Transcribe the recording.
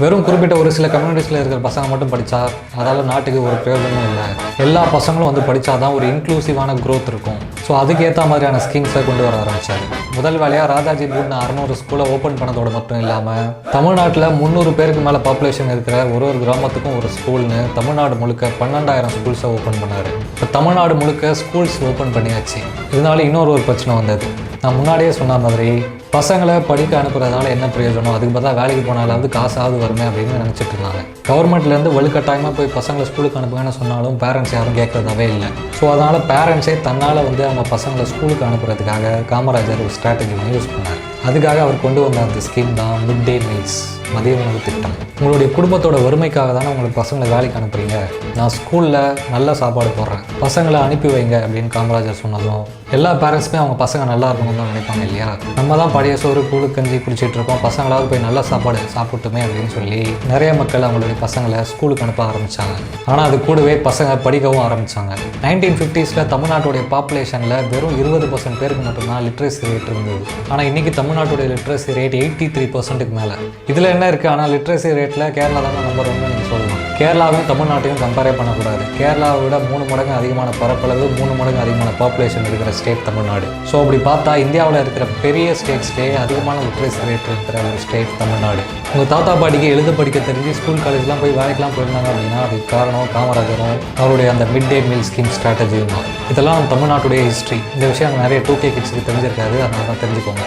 வெறும் குறிப்பிட்ட ஒரு சில கம்யூனிட்டிஸில் இருக்கிற பசங்க மட்டும் படித்தா அதால் நாட்டுக்கு ஒரு பிரயோஜனமும் இல்லை. எல்லா பசங்களும் வந்து படித்தா தான் ஒரு இன்க்ளூசிவான க்ரோத் இருக்கும். ஸோ அதுக்கேற்ற மாதிரியான ஸ்கீம்ஸை கொண்டு வர ஆரம்பித்தார். முதல் வேலையாக ராஜாஜி பூட்னு 600 ஸ்கூலை ஓப்பன் பண்ணதோடு மட்டும் இல்லாமல் தமிழ்நாட்டில் 300 பேருக்கு மேலே பாப்புலேஷன் இருக்கிற ஒரு கிராமத்துக்கும் ஒரு ஸ்கூல்னு தமிழ்நாடு முழுக்க 12,000 ஸ்கூல்ஸை ஓப்பன் பண்ணார். இப்போ தமிழ்நாடு முழுக்க ஸ்கூல்ஸ் ஓப்பன் பண்ணியாச்சு. இதனால இன்னொரு பிரச்சனை வந்தது. நான் முன்னாடியே சொன்ன மாதிரி பசங்களை படிக்க அனுப்புறதுனால என்ன பிரயோஜனம், அதுக்கு பார்த்தா வேலைக்கு போனாலாவது காசாவது வருமே அப்படின்னு நினச்சிட்டு இருந்தாங்க. கவர்மெண்ட்லேருந்து வலுக்கட்டாயமாக போய் பசங்களை ஸ்கூலுக்கு அனுப்புங்கன்னு சொன்னாலும் பேரண்ட்ஸ் யாரும் கேட்குறதாவே இல்லை. ஸோ அதனால் பேரண்ட்ஸே தன்னால் வந்து அவங்க பசங்களை ஸ்கூலுக்கு அனுப்புறதுக்காக காமராஜர் ஒரு ஸ்ட்ராட்டஜி ஒன்று யூஸ் பண்ணார். அதுக்காக அவர் கொண்டு வந்த அந்த ஸ்கீம் தான் மிட் டே மீல்ஸ், மதிய உணவு திட்டம். உங்களுடைய குடும்பத்தோட வறுமைக்காக தானே உங்களுக்கு பசங்களை வேலைக்கு அனுப்புறீங்க, நான் ஸ்கூலில் நல்ல சாப்பாடு போடுறேன், பசங்களை அனுப்பி வைங்க அப்படின்னு காமராஜர் சொன்னதும் எல்லா பேரண்ட்ஸுமே அவங்க பசங்க நல்லா இருக்கணும்னு தான் நினைப்பாங்க இல்லையா. நம்ம தான் பழைய சோறு கூழு கஞ்சி குடிச்சிட்டு இருக்கோம், பசங்களாவது போய் நல்ல சாப்பாடு சாப்பிட்டுமே அப்படின்னு சொல்லி நிறைய மக்கள் அவங்களுடைய பசங்களை ஸ்கூலுக்கு அனுப்ப ஆரம்பித்தாங்க. ஆனால் அது கூடவே பசங்க படிக்கவும் ஆரம்பித்தாங்க. 1950s தமிழ்நாட்டுடைய பாப்புலேஷனில் வெறும் 20% பேருக்கு மட்டும்தான் லிட்ரஸி ரேட் இருந்தது. ஆனால் இன்றைக்கி தமிழ்நாட்டுடைய லிட்ரஸி ரேட் 83%க்கு மேலே. இதில் என்ன இருக்குது, ஆனால் லிட்ரஸி ரேட்டில் கேரளா தானே நம்பர் 1 நீங்கள் சொல்லலாம். கேரளாவையும் தமிழ்நாட்டையும் கம்பேரே பண்ணக்கூடாது. கேரளாவை விட 3 மடங்கு அதிகமான பரப்பளவு, 3 மடங்கு அதிகமான பாப்புலேஷன் இருக்கிற ஸ்டேட் தமிழ்நாடு. ஸோ அப்படி பார்த்தா இந்தியாவில் இருக்கிற பெரிய ஸ்டேட்ஸ்லேயே அதிகமான லிட்ரஸி ரேட் இருக்கிற ஒரு ஸ்டேட் தமிழ்நாடு. உங்கள் தாத்தா பாட்டிக்கு எழுத படிக்க தெரிஞ்சு ஸ்கூல் காலேஜ்லாம் போய் வேலைக்கெலாம் போயிருந்தாங்க அப்படின்னா அதுக்கு காரணம் காமராஜரும் அவருடைய அந்த மிட் டே மீல் ஸ்கீம் ஸ்ட்ராட்டஜியும் தான். இதெல்லாம் நம்ம தமிழ்நாட்டுடைய ஹிஸ்ட்ரி. இந்த விஷயம் நிறைய 2K கிட்ஸுக்கு தெரிஞ்சிருக்காது, அதனால தான் தெரிஞ்சுக்கோங்க.